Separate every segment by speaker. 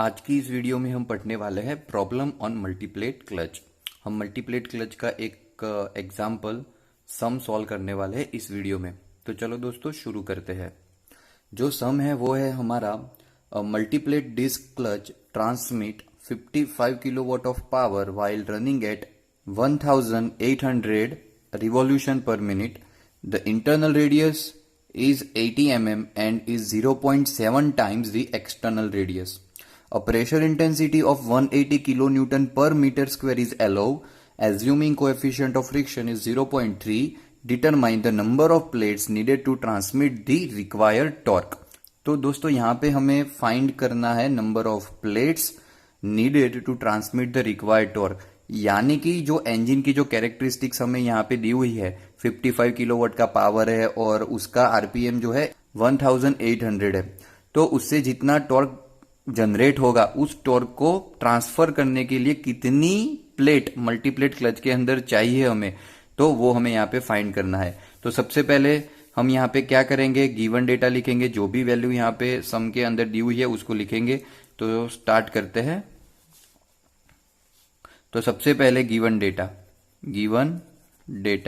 Speaker 1: आज की इस वीडियो में हम पढ़ने वाले हैं प्रॉब्लम ऑन मल्टीप्लेट क्लच। हम मल्टीप्लेट क्लच का एक एग्जाम्पल सम सॉल्व करने वाले हैं इस वीडियो में। तो चलो दोस्तों शुरू करते हैं। जो सम है वो है हमारा multiplate disc clutch transmit 55 kilowatt of power while running at 1800 revolution per minute. The internal radius is 80 mm and is 0.7 times the external radius. A pressure intensity of 180 kilonewton per meter square is allowed. Assuming coefficient of friction is 0.3, determine the number of plates needed to transmit the required torque. तो दोस्तों यहाँ पे हमें find करना है number of plates needed to transmit the required torque, यानी कि जो इंजन की जो कैरेक्टरिस्टिक्स हमें यहाँ पे दी हुई है 55 किलोवाट का पावर है और उसका आरपीएम जो है 1800 है। तो उससे जितना टॉर्क जनरेट होगा उस टॉर्क को ट्रांसफर करने के लिए कितनी प्लेट मल्टीप्लेट क्लच के अंदर चाहिए हमें, तो वो हमें यहाँ पे फाइंड करना है। तो सबसे पहले हम यहाँ पे क्या करेंगे, गिवन डेटा लिखेंगे, जो भी वैल्यू यहाँ पे सम के अंदर दी हुई है उसको लिखेंगे। तो स्टार्ट करते हैं। तो सबसे पहले गिवन डेटा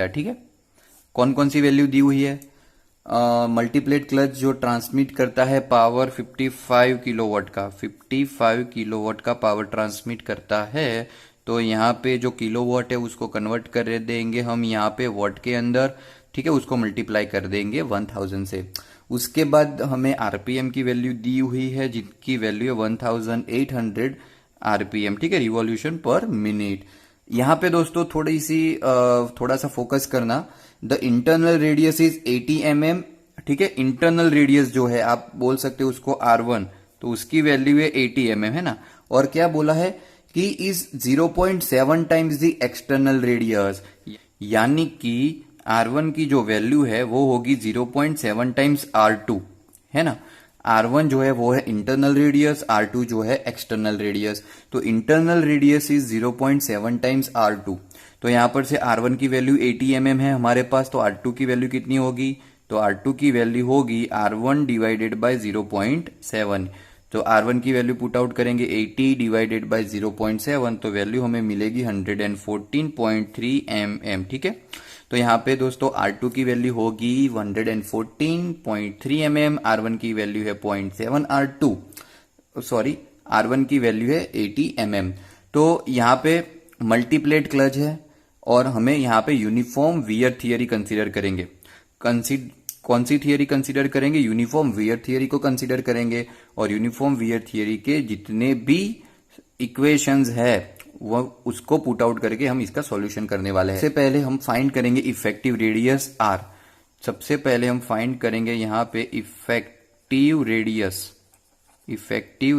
Speaker 1: ठीक है। कौन कौन सी वैल्यू दी हुई है? मल्टीप्लेट क्लच जो ट्रांसमिट करता है पावर 55 किलोवाट का, 55 किलोवाट का पावर ट्रांसमिट करता है। तो यहाँ पे जो किलोवाट है उसको कन्वर्ट कर देंगे हम यहाँ पे वाट के अंदर, ठीक है। उसको मल्टीप्लाई कर देंगे 1000 से। उसके बाद हमें आरपीएम की वैल्यू दी हुई है जिसकी वैल्यू है 1800 आरपीएम, ठीक है, रिवॉल्यूशन पर मिनट। यहाँ पे दोस्तों थोड़ा सा फोकस करना। The internal radius is 80 mm, ठीक है। इंटरनल रेडियस जो है आप बोल सकते हो उसको R1, तो उसकी वैल्यू है 80 mm, है ना। और क्या बोला है कि is 0.7 times the external radius, यानी कि R1 की जो वैल्यू है वो होगी 0.7 टाइम्स R2, है ना। R1 जो है वो है इंटरनल रेडियस, R2 जो है एक्सटर्नल रेडियस। तो internal radius is 0.7 times R2। तो यहां पर से R1 की वैल्यू 80 mm है हमारे पास, तो R2 की वैल्यू कितनी होगी? तो R2 की वैल्यू होगी R1 डिवाइडेड बाय 0.7। तो R1 की वैल्यू पुट आउट करेंगे 80 डिवाइडेड बाय 0.7, तो वैल्यू हमें मिलेगी 114.3 mm, ठीक है। तो यहाँ पे दोस्तों R2 की वैल्यू होगी 114.3 mm, R1 की वैल्यू है 0.7 R1 की वैल्यू है 80 mm। तो यहाँ पे मल्टीप्लेट क्लच है और हमें यहाँ पे यूनिफॉर्म वियर थियरी कंसीडर करेंगे। कौन सी थियरी कंसीडर करेंगे? यूनिफॉर्म वियर थियरी को कंसीडर करेंगे। और यूनिफॉर्म वियर थियरी के जितने भी इक्वेशंस है वो उसको पुट आउट करके हम इसका सॉल्यूशन करने वाले हैं। सबसे पहले हम फाइंड करेंगे इफेक्टिव रेडियस R। सबसे पहले हम फाइंड करेंगे यहाँ पे इफेक्टिव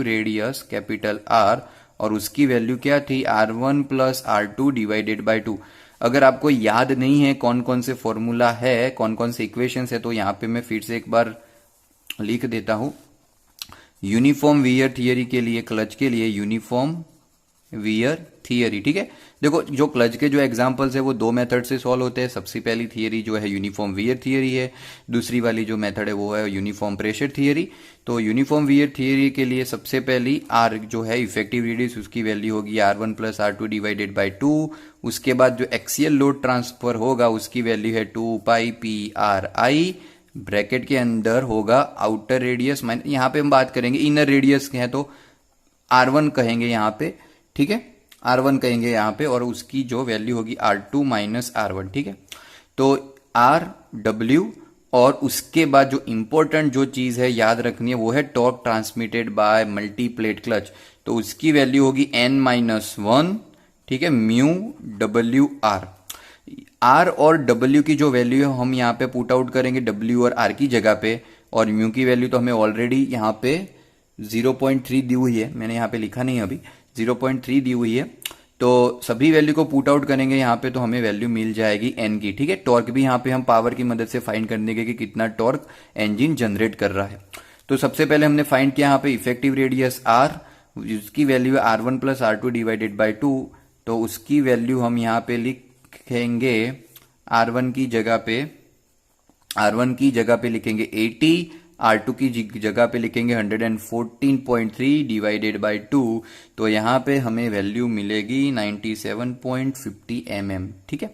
Speaker 1: रेडियस कैपिटल R, और उसकी वैल्यू क्या थी? R1 plus R2 divided by 2। अगर आपको याद नहीं है कौन कौन से फॉर्मूला है, कौन कौन से इक्वेशंस है, तो यहाँ पे मैं फिर से एक बार लिख देता हूं। यूनिफॉर्म वियर थियरी के लिए, क्लच के लिए यूनिफॉर्म वियर थियरी, ठीक है। देखो जो क्लच के जो एग्जांपल्स है वो दो मेथड से सॉल्व होते हैं। सबसे पहली थियरी जो है यूनिफॉर्म वियर थियरी है, दूसरी वाली जो मेथड है वो है यूनिफॉर्म प्रेशर थियरी। तो यूनिफॉर्म वियर थियरी के लिए सबसे पहली R जो है इफेक्टिव रेडियस, उसकी वैल्यू होगी R1 plus R2 divided by 2। उसके बाद जो एक्सियल लोड ट्रांसफर होगा उसकी वैल्यू है 2 पाई PRI, ब्रैकेट के अंदर होगा आउटर रेडियस, यहाँ पे हम बात करेंगे इनर रेडियस है तो R1 कहेंगे यहाँ पे, ठीक है, R1 कहेंगे यहाँ पे, और उसकी जो वैल्यू होगी R2 माइनस R1, ठीक है। तो RW, और उसके बाद जो इंपॉर्टेंट जो चीज है याद रखनी है वो है torque transmitted by multiplate clutch. तो उसकी वैल्यू होगी N-1, ठीक है, म्यू WR। R और W की जो वैल्यू है हम यहाँ पे पुट आउट करेंगे W और R की जगह पे, और म्यू की वैल्यू तो हमें ऑलरेडी यहाँ पे 0.3 दी हुई है, मैंने यहाँ पे लिखा नहीं अभी, 0.3 दी हुई है। तो सभी वैल्यू को पुट आउट करेंगे यहाँ पे तो हमें वैल्यू मिल जाएगी N की, ठीक है। टॉर्क भी यहाँ पे हम पावर की मदद से फाइंड कर देंगे कि कितना टॉर्क इंजन जनरेट कर रहा है। तो सबसे पहले हमने फाइंड किया यहाँ पे इफेक्टिव रेडियस R, जिसकी वैल्यू है R1 plus R2 divided by 2। तो उसकी वैल्यू हम यहाँ पे लिखेंगे R1 की जगह पे लिखेंगे 80, R2 की जगह पे लिखेंगे 114.3 डिवाइडेड बाय 2, तो यहाँ पे हमें वैल्यू मिलेगी 97.50 mm। ठीक है,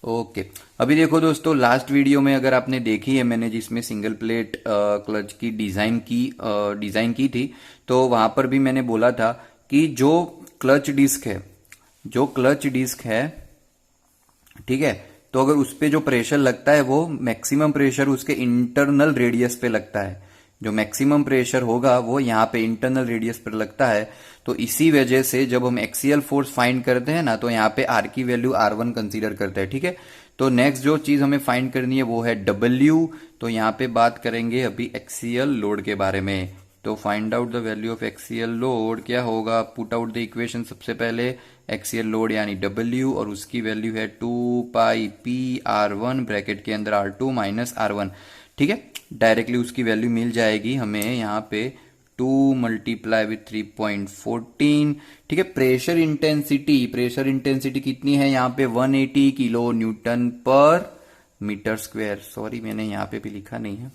Speaker 1: ओके। अभी देखो दोस्तों, लास्ट वीडियो में अगर आपने देखी है मैंने जिसमें सिंगल प्लेट क्लच की डिजाइन की थी, तो वहां पर भी मैंने बोला था कि जो क्लच डिस्क है, ठीक है, तो अगर उस पे जो प्रेशर लगता है वो मैक्सिमम प्रेशर उसके इंटरनल रेडियस पे लगता है। जो मैक्सिमम प्रेशर होगा वो यहाँ पे इंटरनल रेडियस पर लगता है। तो इसी वजह से जब हम एक्सियल फोर्स फाइंड करते हैं ना, तो यहाँ पे आर की वैल्यू R1 कंसीडर करते हैं। ठीक है, तो नेक्स्ट जो चीज हमें फाइंड करनी है वो है W। तो यहाँ पे बात करेंगे अभी एक्सियल लोड के बारे में। तो find out the value of axial load क्या होगा, पुट आउट द इक्वेशन। सबसे पहले एक्सियल लोड यानी W, और उसकी वैल्यू है 2 पाई P R1 ब्रैकेट के अंदर R2 माइनस R1। ठीक है, डायरेक्टली उसकी वैल्यू मिल जाएगी हमें यहाँ पे 2 मल्टीप्लाई विथ 3.14। ठीक है, प्रेशर इंटेंसिटी कितनी है यहाँ पे 180 किलो न्यूटन पर मीटर स्क्वायर। सॉरी, मैंने यहाँ पे भी लिखा नहीं है।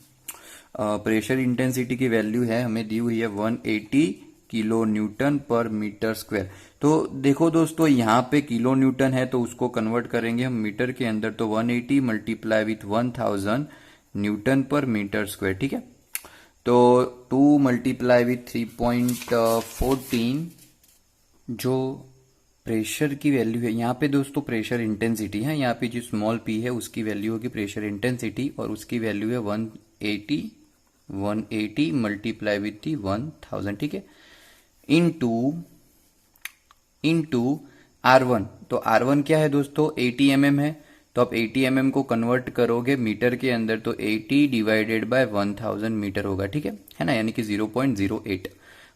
Speaker 1: प्रेशर इंटेंसिटी की वैल्यू है हमें दी हुई है 180 किलो न्यूटन पर मीटर स्क्वायर। तो देखो दोस्तों, यहाँ पे किलो न्यूटन है तो उसको कन्वर्ट करेंगे हम मीटर के अंदर, तो 180 मल्टीप्लाई विथ 1000 न्यूटन पर मीटर स्क्वायर। ठीक है, तो 2 मल्टीप्लाई विथ 3.14 जो प्रेशर की वैल्यू है यहाँ पे दोस्तों, प्रेशर इंटेंसिटी है, यहाँ पे जो स्मॉल p है उसकी वैल्यू होगी प्रेशर इंटेंसिटी, और उसकी वैल्यू है 180 मल्टीप्लाई विथ 1000। ठीक है, इनटू R1। तो R1 क्या है दोस्तों, 80 mm है। तो आप 80 mm को कन्वर्ट करोगे मीटर के अंदर, तो 80 डिवाइडेड बाय 1000 मीटर होगा। ठीक है ना, यानी कि 0.08।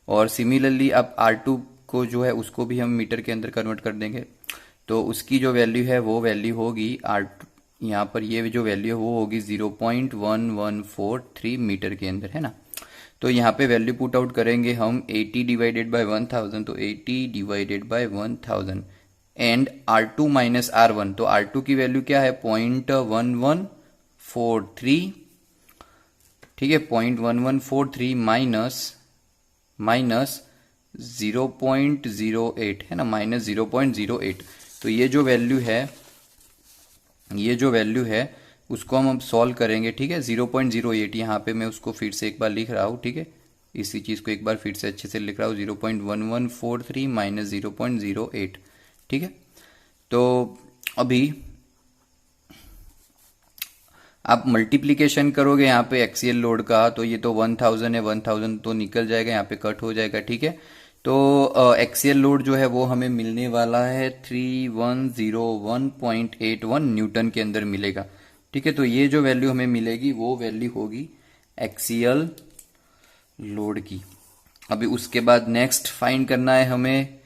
Speaker 1: और सिमिलरली आप R2 को जो है उसको भी हम मीटर के अंदर कन्वर्ट कर देंगे, तो उसकी जो वैल्यू है वो वैल्यू होगी R2, यहाँ पर ये जो वैल्यू है वो होगी 0.1143 मीटर के अंदर, है ना। तो यहाँ पे वैल्यू पुट आउट करेंगे हम 80 डिवाइडेड बाय 1000, तो 80 divided by 1000 and R2 minus R1। तो R2 की वैल्यू क्या है 0.1143। ठीक है, 0.1143 माइनस 0.08 है ना, माइनस 0.08। तो ये जो वैल्यू है उसको हम अब सॉल्व करेंगे। ठीक है, 0.08 यहाँ पे मैं उसको फिर से एक बार लिख रहा हूँ। ठीक है, इसी चीज को एक बार फिर से अच्छे से लिख रहा हूँ, 0.1143 माइनस 0.08। ठीक है, तो अभी आप मल्टीप्लीकेशन करोगे यहाँ पे एक्सियल लोड का, तो ये तो 1000 है, 1000 तो निकल जाएगा, यहाँ पे कट हो जाएगा। ठीक है, तो एक्सियल लोड जो है वो हमें मिलने वाला है 3101.81 न्यूटन के अंदर मिलेगा। ठीक है, तो ये जो वैल्यू हमें मिलेगी वो वैल्यू होगी एक्सियल लोड की। अभी उसके बाद नेक्स्ट फाइंड करना है हमें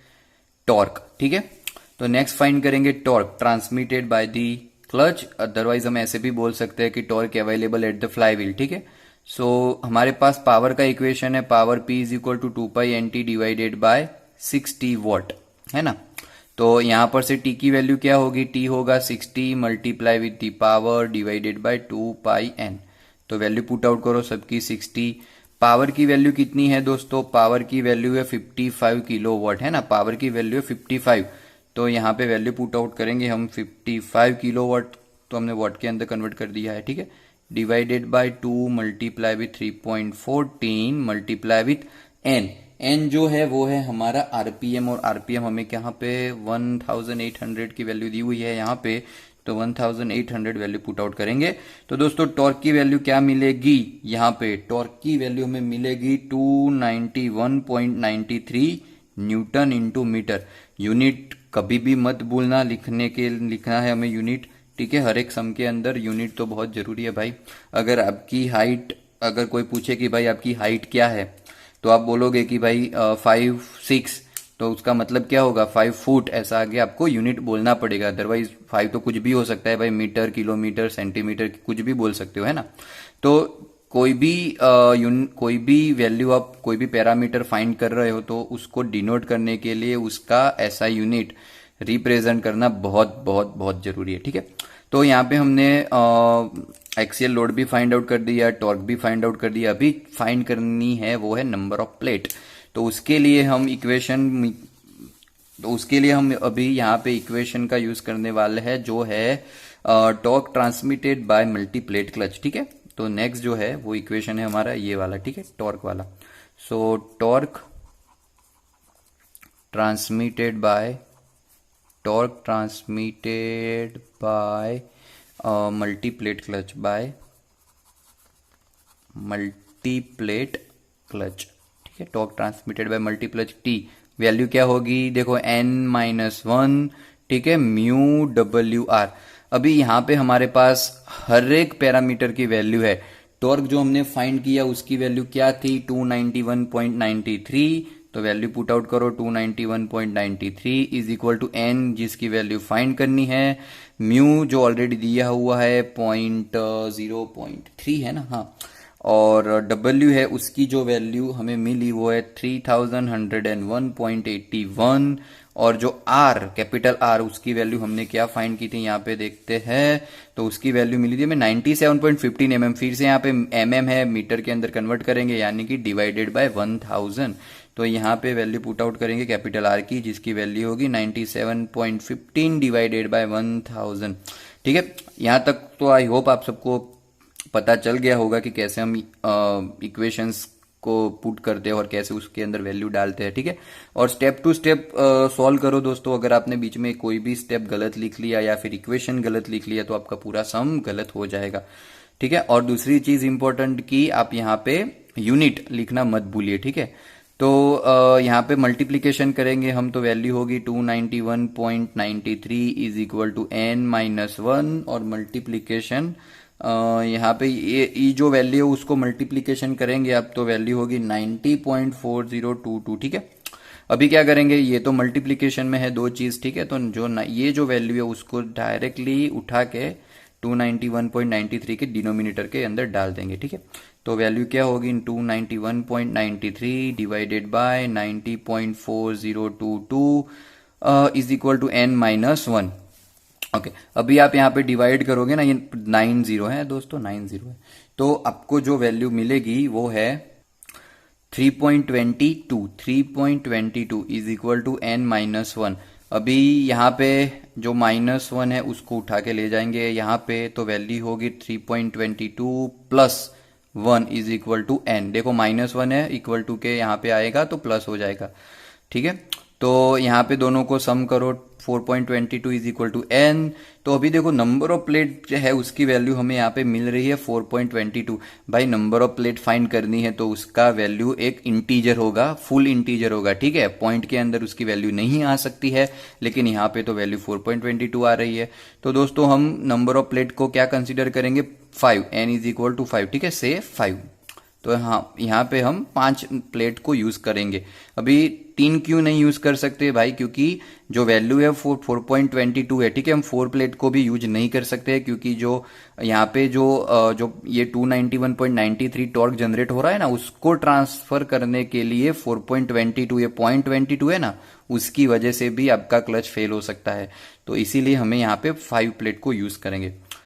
Speaker 1: टॉर्क। ठीक है, तो नेक्स्ट फाइंड करेंगे torque transmitted by the clutch, otherwise हम ऐसे भी बोल सकते हैं कि torque available at the flywheel. ठीक है, सो हमारे पास पावर का इक्वेशन है, power P is equal to 2 pi NT divided by 60 watt, है ना। तो यहां पर से T की वैल्यू क्या होगी, T होगा 60 multiply with the power divided by 2 pi N। तो वैल्यू पुट आउट करो सबकी 60। पावर की वैल्यू कितनी है दोस्तों, पावर की वैल्यू है 55 किलो वॉट, है ना, पावर की वैल्यू है 55। तो यहाँ पे वैल्यू पुट आउट करेंगे हम 55 किलो वॉट, तो हमने वॉट के अंदर कन्वर्ट कर दिया है। ठीक है, divided by 2 multiply with 3.14 multiply with an जो है वो है हमारा आरपीएम, और आरपीएम हमें यहाँ पे 1800 की वैल्यू दी हुई है यहाँ पे, तो 1800 वैल्यू पुट आउट करेंगे। तो दोस्तों टॉर्क की वैल्यू क्या मिलेगी, यहाँ पे टॉर्क की वैल्यू हमें मिलेगी 291.93 न्यूटन इंटू मीटर। यूनिट कभी भी मत भूलना, लिखना है हमें यूनिट। ठीक है, हर एक सम के अंदर यूनिट तो बहुत जरूरी है भाई। अगर आपकी हाइट, अगर कोई पूछे कि भाई आपकी हाइट क्या है, तो आप बोलोगे कि भाई 5'6", तो उसका मतलब क्या होगा 5 फुट, ऐसा आगे आपको यूनिट बोलना पड़ेगा। अदरवाइज 5 तो कुछ भी हो सकता है भाई, मीटर, किलोमीटर, सेंटीमीटर, कुछ भी बोल सकते हो, है ना। तो कोई भी वैल्यू आप कोई भी पैरामीटर फाइंड कर रहे हो तो उसको डिनोट करने के लिए उसका ऐसा यूनिट रिप्रेजेंट करना बहुत बहुत बहुत जरूरी है। ठीक है, तो यहाँ पे हमने एक्सियल लोड भी फाइंड आउट कर दिया, टॉर्क भी फाइंड आउट कर दिया, अभी फाइंड करनी है वो है नंबर ऑफ प्लेट। तो उसके लिए हम अभी यहाँ पे इक्वेशन का यूज करने वाले हैं जो है torque transmitted bye multi plate clutch. ठीक है, तो नेक्स्ट जो है वो इक्वेशन है हमारा ये वाला, ठीक है, टॉर्क वाला। So torque transmitted by multiplate clutch, ठीक है, torque transmitted by multiplate T value क्या होगी, देखो n-1, ठीक है, म्यू डब्ल्यू आर। अभी यहां पे हमारे पास हर एक पैरामीटर की वैल्यू है। टॉर्क जो हमने फाइंड किया उसकी वैल्यू क्या थी, 291.93, तो वैल्यू पुट आउट करो, 291.93 इज इक्वल टू एन जिसकी वैल्यू फाइंड करनी है, म्यू जो ऑलरेडी दिया हुआ है 0.3 है ना, हाँ, और W है उसकी जो वैल्यू हमें मिली वो है 3101.81, और जो R कैपिटल R उसकी वैल्यू हमने क्या फाइंड की थी यहाँ पे देखते हैं, तो उसकी वैल्यू मिली थी हमें 97.15 mm। फिर से यहाँ पे mm है, मीटर के अंदर कन्वर्ट करेंगे यानी कि डिवाइडेड बाय 1000। तो यहाँ पे वैल्यू पुट आउट करेंगे कैपिटल R की जिसकी वैल्यू होगी 97.15 डिवाइडेड बाय 1000। ठीक है, यहाँ तक तो आई होप आप सबको पता चल गया होगा कि कैसे हम इक्वेशंस को पुट करते हैं और कैसे उसके अंदर वैल्यू डालते हैं। ठीक है, और स्टेप टू स्टेप सॉल्व करो दोस्तों। अगर आपने बीच में कोई भी स्टेप गलत लिख लिया या फिर इक्वेशन गलत लिख लिया तो आपका पूरा सम गलत हो जाएगा। ठीक है, और दूसरी चीज इंपॉर्टेंट की आप यहाँ पे यूनिट लिखना मत भूलिए। ठीक है, तो यहाँ पे मल्टीप्लीकेशन करेंगे हम तो वैल्यू होगी 291.93 इज इक्वल टू n-1, और मल्टीप्लीकेशन यहाँ पे ये जो वैल्यू है उसको मल्टीप्लीकेशन करेंगे आप तो वैल्यू होगी 90.4022। ठीक है, अभी क्या करेंगे, ये तो मल्टीप्लीकेशन में है दो चीज, ठीक है, तो ये जो वैल्यू है उसको डायरेक्टली उठा के 291.93 के डिनोमिनेटर के अंदर डाल देंगे। ठीक है, तो वैल्यू क्या होगी 291.93 divided by 90.4022 is equal to n-1। Okay, अभी आप यहाँ पे डिवाइड करोगे ना, ये 90 है दोस्तों, 90 है, तो आपको जो वैल्यू मिलेगी वो है 3.22 इज इक्वल टू n-1। अभी यहाँ पे जो -1 है उसको उठा के ले जाएंगे यहाँ पे, तो वैल्यू होगी 3.22 plus 1 is equal to n। देखो -1 है इक्वल टू के यहाँ पे आएगा तो प्लस हो जाएगा। ठीक है, तो यहाँ पे दोनों को सम करो, 4.22 इज इक्वल टू n। तो अभी देखो नंबर ऑफ प्लेट है उसकी वैल्यू हमें यहाँ पे मिल रही है 4.22। भाई नंबर ऑफ प्लेट फाइंड करनी है तो उसका वैल्यू एक इंटीजर होगा, फुल इंटीजर होगा। ठीक है, पॉइंट के अंदर उसकी वैल्यू नहीं आ सकती है, लेकिन यहाँ पे तो वैल्यू 4.22 आ रही है। तो दोस्तों हम नंबर ऑफ प्लेट को क्या कंसिडर करेंगे, 5, n इज इक्वल टू 5। ठीक है, से 5, तो हाँ यहाँ पे हम 5 प्लेट को यूज करेंगे। अभी 3 क्यों नहीं यूज कर सकते भाई, क्योंकि जो वैल्यू है 4.22 है। ठीक है, हम 4 प्लेट को भी यूज नहीं कर सकते क्योंकि जो यहाँ पे जो ये 291.93 टॉर्क जनरेट हो रहा है ना, उसको ट्रांसफर करने के लिए 4.22 ये 0.22 है ना, उसकी वजह से भी आपका क्लच फेल हो सकता है। तो इसीलिए हमें यहाँ पे 5 प्लेट को यूज करेंगे।